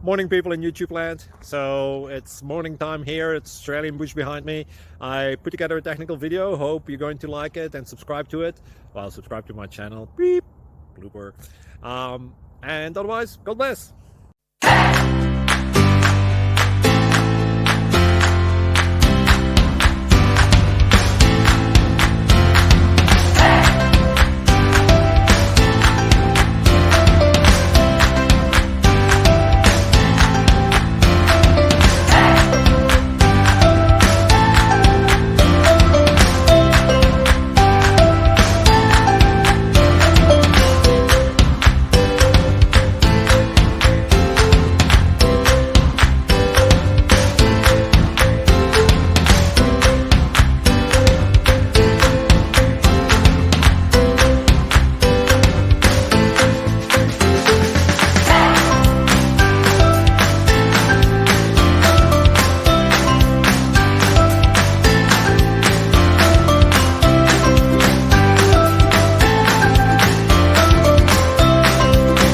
Morning, people in YouTube land. So it's morning time here. It's Australian bush behind me. I put together a technical video. Hope you're going to like it and subscribe to it. Well, subscribe to my channel. Beep. Blooper. And otherwise, God bless.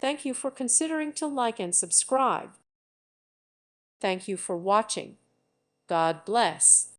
Thank you for considering to like and subscribe. Thank you for watching. God bless.